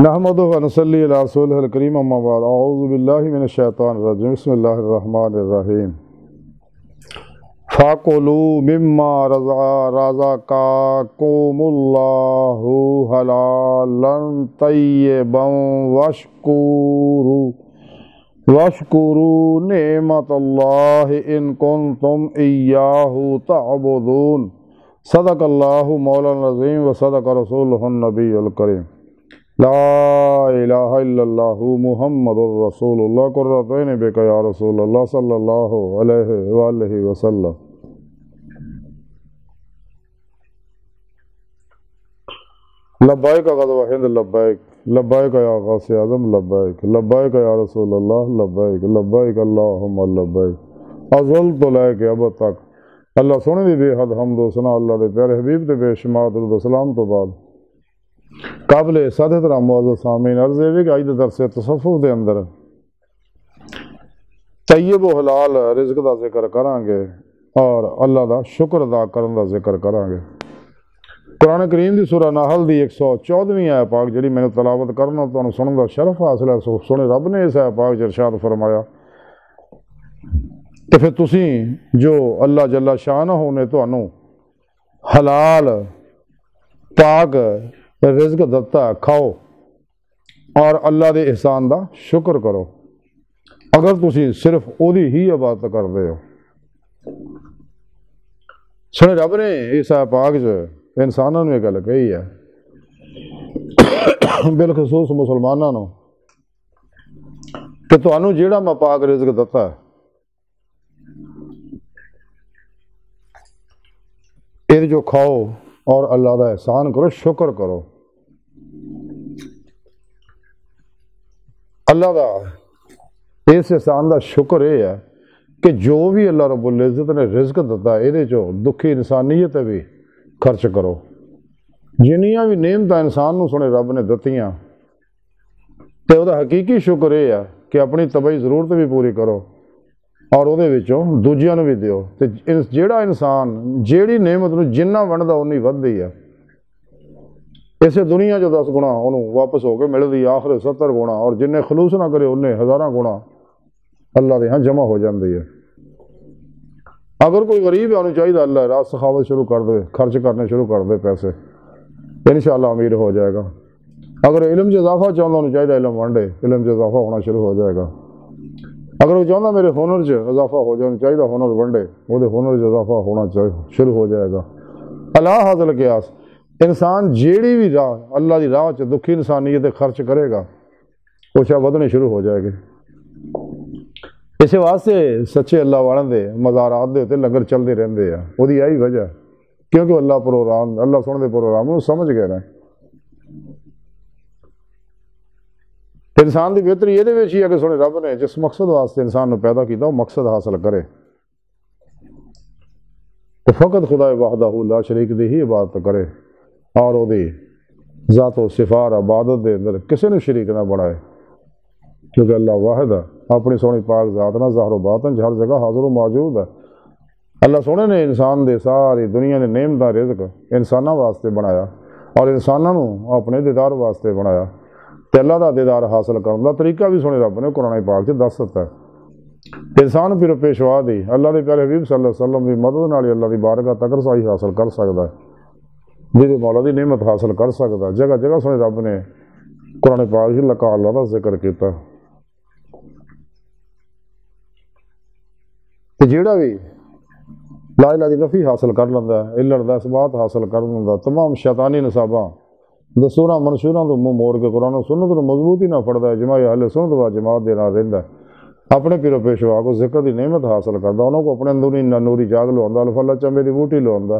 نحمدہ و نصلی علی رسولہ الکریم اما بعد اعوذ باللہ من الشیطان الرجیم بسم اللہ الرحمن الرحیم فَكُلُوا مِمَّا رَزَقَكُمُ اللَّهُ حَلَالًا طَيِّبًا وَاشْكُرُوا نِعْمَتَ اللَّهِ إِن كُنتُمْ إِيَّاهُ تَعْبُدُونَ صدق اللہ مولانا العظیم و صدق رسولہ النبی الکریم لا الہ الا اللہ محمد الرسول اللہ قرۃ عین بک یا رسول اللہ صلی اللہ علیہ وآلہ وسلم۔ لبیک غزوہ ہند لبیک لبیک یا غوث اعظم لبیک لبیک یا رسول اللہ لبیک لبیک اللہم لبیک ازلت لیک اب تک۔ اللہ سونے دی بے حد حمد و ثنا اللہ دے پیارے حبیب تے بے شمار درود و سلام تو بعد قابل سادہ ترام معزز سامعین عرض ہے کہ آج درس تصوف دے اندر طیب و حلال رزق دا ذکر کران گے اور اللہ دا شکر ادا کرن دا ذکر کران گے۔ قرآن کریم دی سورہ نحل دی 114ویں آیت پاک جڑی میں نے تلاوت کرنا تو سنن دا شرف حاصل ہے، سونے رب نے اس آیت پاک ارشاد فرمایا کہ پھر تسی جو اللہ جل شانہ نے تانوں حلال پاک رزق دتا کھاؤ اور اللہ دے احسان دا شکر کرو۔ اگر تسی صرف اوہی ہی عبادت کردے ہو، سنے رب نے اس آیت پاک جو انسانوں نے گل کہی ہے، بالخصوص مسلمانوں نو، کہ تانوں جیڑا میں پاک رزق دتا ہے یہ جو کھاؤ اور اللہ دا احسان کرو، شکر کرو۔ اللہ دا اس احسان دا شکر یہ ہے کہ جو بھی اللہ رب العزت نے رزق دتا ہے یہ جو دکھی انسانیت بھی خرچ کرو۔ جنیاں بھی نعمتاں انسان نو سنے رب نے دتیاں تے وہ حقیقی شکر یہ ہے کہ اپنی طبعی ضرورت بھی پوری کرو اور وہ دوجیاں نو بھی دیو۔ تے جیڑا انسان جیڑی نعمت نو جنہ ونڈدا اونی ودی ہے، اسے دنیا جو 10 گنا انہوں واپس ہو کے ملدی، آخر 70 گنا، اور جنہیں خلوص نہ کرے انہیں 1000 گنا اللہ دے ہاں جمع ہو جاندی ہے۔ اگر کوئی غریب ہے انہوں چاہیے اللہ راہ سخاوت شروع کر دے، خرچ کرنے شروع کر دے پیسے، انشاءاللہ امیر ہو جائے گا۔ اگر علم سے اضافہ چاہتا انہوں چاہیے علم ونڈے، علم سے اضافہ ہونا شروع ہو جائے گا۔ اگر وہ چاہتا میرے ہنر سے اضافہ ہو جائے چاہیے ہنر ونڈے، وہ ہنر سے اضافہ ہونا شروع ہو جائے گا۔ اللہ حاصل قیاس انسان جیڑی بھی راہ اللہ دی راہ چ دکھی انسانیت خرچ کرے گا وہ شاہ ودنے شروع ہو جائے گی۔ اسی واسطے سچے اللہ والوں دے مزارات دے تے لنگر چلتے رہتے ہیں، وہ یہی وجہ ہے کیونکہ اللہ پروگرام اللہ سن دے پروگرام وہ سمجھ گئے نا۔ انسان دی بہتری یہ ہی ہے کہ سونے رب نے جس مقصد واسطے انسان نو پیدا کیتا وہ مقصد حاصل کرے تو فقط خدا وحدہ لا شریک دی ہی عبادت کرے اور وہ ذات و صفات عبادت دے اندر کسی نے شریک نہ بنائے، کیونکہ اللہ واحد ہے، اپنی سونی پاک ذات نہ ظاہر و باطن ہر جگہ حاضر و موجود ہے۔ اللہ سونے نے انسان دے ساری دنیا نے نعمت رزق انسانوں واسطے بنایا اور انسانوں اپنے دیدار واسطے بنایا، تے اللہ دا دیدار حاصل کرنے کا طریقہ بھی سونے رب نے قرآن پاک سے دس دیتا ہے۔ انسان پھر پیشوا دی اللہ دے پیارے حبیب صلی اللہ علیہ وسلم دی مدد نال اللہ دی بارگاہ تک رسائی حاصل کر سکتا ہے، جی مولا دی نعمت حاصل کر سکتا ہے۔ جگہ جگہ سونے رب نے قرآن پاک سے لکا اللہ دا ذکر کیتا کہ جیڑا بھی لا الہ دی نفی حاصل کر لینا ہے، علت دا اثبات حاصل کر لینا، تمام شیطانی نصاباں دستوراں منشوراں تو منہ موڑ کے قرآن و سنت کو مضبوطی نہ پڑھتا ہے، جماع اہل سنت و جماعت دے نال رہندا ہے، اپنے پیرو پیشوا کو ذکر دی نعمت حاصل کرتا، انہوں کو اپنے اندرونی نوری جاگ لواندہ، الفلا چمبے دی بوٹی لواندہ،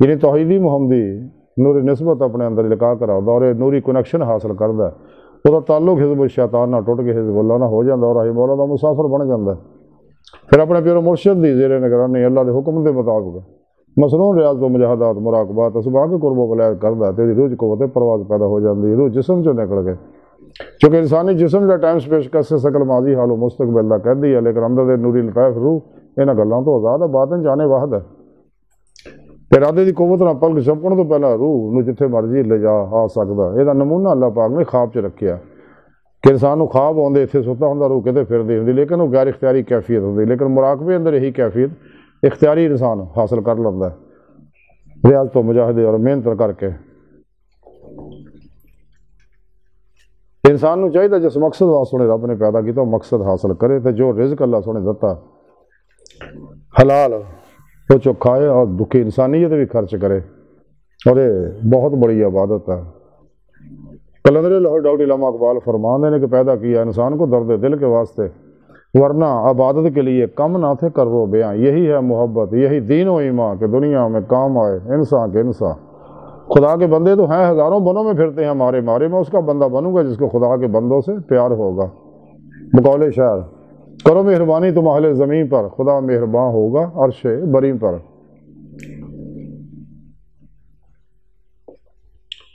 یعنی توحیدی محمدی نوری نسبت اپنے اندر لکا کر آتا اور نوری کنیکشن حاصل کرتا ہے، وہ تعلق حزب الشیطان نہ ٹوٹ کے حزب اللہ نہ ہو جاتا اور مولا دا مسافر بن جاتا ہے۔ پھر اپنے پیرو مرشد دی زیر نگرانی اللہ دے حکم دے مطابق مصنون ریاض و مجاہدات مراقبات اسباب کے قرب و ولایت کرتا ہے، تیری روح قوت پرواز پیدا ہو جاتی ہے، روح جسم چوں نکل گئے، چونکہ انسانی جسم کا ٹائم سپیس کیسے شکل ماضی حال و مستقبل کا کہہ دی ہے، لیکن اندر دے نوری لطائف روح انہاں گلاں تو آزاد ہے، باطن جانے واحد ہے۔ ارادے کی قوت نہ پلک چھپن تو پہلا روح نو جتھے مرضی لے جا آ سکتا. یہ نمونہ اللہ پاک نے خواب چ رکھیا کہ انسان کو خواب آتے اتنے ستا ہوں روح کتے پھرتی ہوں, لیکن وہ غیر اختیاری کیفیت ہوتی. لیکن مراقبے اندر یہی کیفیت اختیاری انسان حاصل کر لیتا ہے ریاض تو مجاہدے اور محنت کر کے. انسان کو چاہیے جس مقصد واسطے رب نے پیدا کیا وہ مقصد حاصل کرے, تو جو رزق اللہ سونے دیتا حلال وہ چو کھائے اور دکھی انسانیت بھی خرچ کرے, اور یہ بہت بڑی عبادت ہے. قلندر لاہور ڈاکٹر علامہ اقبال فرماندے نے کہ پیدا کیا انسان کو درد دل کے واسطے, ورنہ عبادت کے لیے کم نہ تھے کر رو بیاں. یہی ہے محبت, یہی دین و ایمان کہ دنیا میں کام آئے انسان کے انسان. خدا کے بندے تو ہیں ہزاروں بنوں میں پھرتے ہیں مارے مارے, میں اس کا بندہ بنوں گا جس کو خدا کے بندوں سے پیار ہوگا. بقول شاعر کرو مہربانی تم اہل زمین پر, خدا مہربان ہوگا عرش بری پر.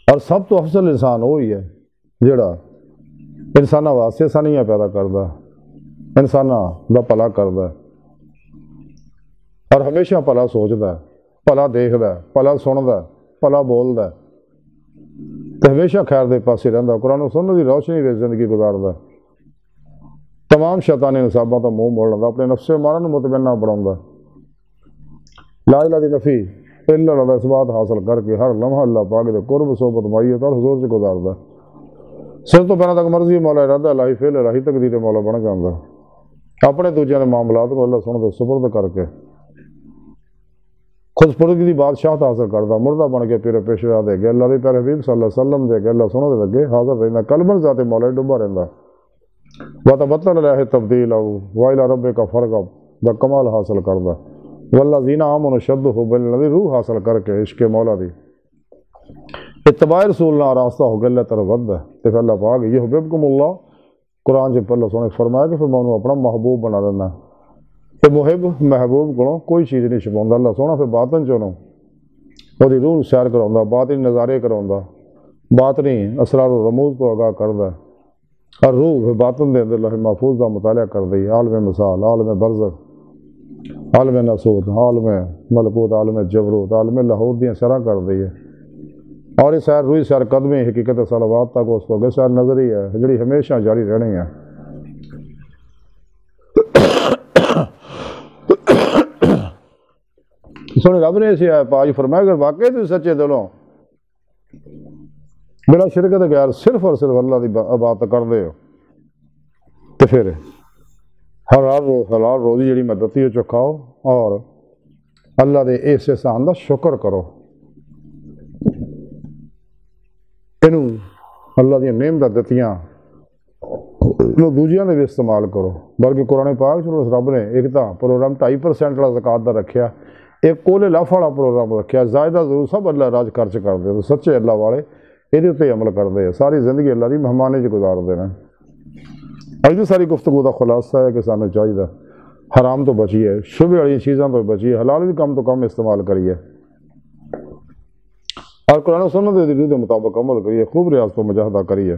اور سب تو افضل انسان وہی ہے جڑا انساناں واسطے سانیاں پیدا کردا, انساناں دا بھلا کردا اور ہمیشہ بھلا سوچدا, بھلا دیکھدا, بھلا سندا, بھلا بولدا, تو ہمیشہ خیر دے پاسے رہندا, قرآن و سنت دی روشنی وچ زندگی گزاردا. تمام شیطانی نصاباں تو منہ موڑ لیندا, اپنے نفس مارن نوں مطمئنہ بناوندا. لا الہ دی نفی الا اللہ اس بات حاصل کر کے ہر لمحہ اللہ پاک دے قرب صحبت معیت اور حضور سے گزاردا. سر تو پہلے تک مرضی مولا ارادہ الہی فعل الہی تقدیر مولا بن جاندا. اپنے دوجیاں دے معاملات کو اللہ سن دے سپرد کر کے خود سپردگی دی بادشاہت حاصل کردا, مردہ بن کے پیر پیشوا دے گئے اللہ دے پیارے حبیب صلی اللہ علیہ وسلم دے گئے اللہ سن دے لگے حاضر رہندا, قلباً ذات مولا ڈوبا رہندا. وتبتل علیہ تبدیل وإلی ربک فرغب دا کمال حاصل کردا. والذین آمنوا اشد حبا للنبی, روح حاصل کر کے عشق مولا دی اتباع رسول نہ راستہ ہو گیا اللہ طرف ود ہے. تو اللہ پاک یہ حببکم اللہ قرآن سے پہلے سونے فرمایا کہ پھر میں انہوں اپنا محبوب بنا لینا. کہ محب محبوب کو کوئی چیز نہیں چھپاؤں, اللہ سونا پھر باطن چونوں وہ روح سیر کراؤں, باطنی نظارے کراؤں, باطنی اسرار و رموز کو آگاہ کردا, اور روح باطن دے اندر لوح محفوظ کا مطالعہ کر دی. عالم مثال, عالم برزخ, عالم ناسوت, عالم ملکوت, عالم جبروت, عالم لاہور دیاں سیراں کر دی ہے. اور یہ سیر روئی سیر قدمی حقیقت صلوات تک اس کو گئے سیر نظری ہے جڑی ہمیشہ جاری رہنی ہے. سونے رب نے اسی پاج فرمایا اگر واقعی تو سچے دلوں بلا شرکت غیر صرف اور صرف اللہ دی عبادت کر دے ہو, تو پھر حلال روزی جڑی میں دتی ہو چکھاؤ اور اللہ دے اس احسان دا شکر کرو. انہوں اللہ دیا نعمتاں دتیاں دوجیاں دے بھی استعمال کرو. بلکہ قرآن پاک چلو رب نے ایک تا پروگرام 2.5% والا زکوٰۃ دا رکھیا, ایک کولے لاف والا پروگرام رکھیا. زائدہ ضرور سب اللہ راج خرچ کر دے, تو سچے اللہ والے یہ اتنے عمل کرتے ہیں, ساری زندگی اللہ دی مہمانے چ گزارتے ہیں. اج دی ساری گفتگو کا خلاصہ ہے کہ سانوں چاہیے حرام تو بچیے, شبہ والی چیزاں تو بچیے, حلال بھی کم تو کم استعمال کریے, اور قرآن و سنت کے مطابق عمل کریے, خوب ریاض تو مجاہدہ کریے,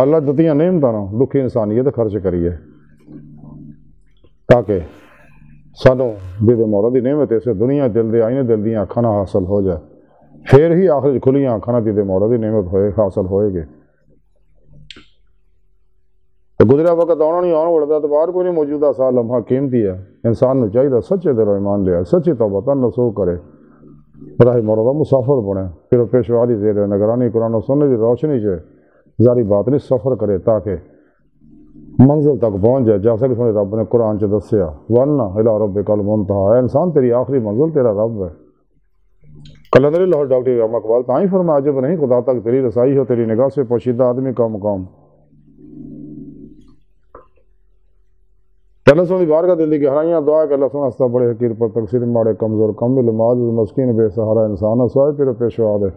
اللہ دتیاں نعمتاں دکھی انسانیت خرچ کریے, تاکہ سانوں دے مولا دی نعمت اسے دنیا دل دے آئینے دل دیاں اکھاں حاصل ہو جائے, پھر ہی آخر کھلیاں اکھاں دے مولا دی نعمت ہوئے حاصل ہوئے گے. گزرا وقت آنا نہیں آنا بڑھتا تو باہر کوئی نہیں, موجودہ سال لمحہ قیمتی ہے. انسان کو چاہیے سچے دل و ایمان لیا, سچی توبہ تن نسو کرے, راہ مولا مسافر بنے, پھر پیشوا دی زیر نگرانی قرآن و سنت دی روشنی سے ظاہری بات نہیں سفر کرے, تاکہ منزل تک پہنچ جائے. جیسا کہ رب نے قرآن سے دسیا ورنہ الی ربک المنتہی, اے انسان تیری آخری منزل تیرا رب ہے. قلندر لاہور ڈاکٹر علامہ اقبال تاں ہی فرمایا عجب نہیں خدا تک تیری رسائی ہو, تیری نگاہ سے پوشیدہ آدمی کا مقام. اللہ سونے بار کا دل دی گہرائیاں دعا ہے کہ اللہ سونا ہستا بڑے حقیر پر تقصیر ماڑے کمزور کم معجز مسکین بے سہارا انسان سوائے تیرے پیشوا دے,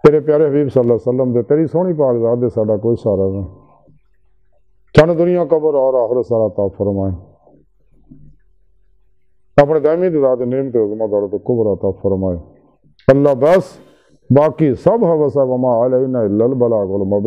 تیرے پیارے حبیب صلی اللہ علیہ وسلم دے, تیری سونی پاک ذات دے ساڈا کوئی سہارا نہیں. چن دنیا قبر اور آخرت سارا عطا فرمائے, اپنے دائمی ذات نعمت عظمت دولت کبر عطا فرمائے. اللہ بس باقی سب حوث وما علینا الا البلاغ المبین.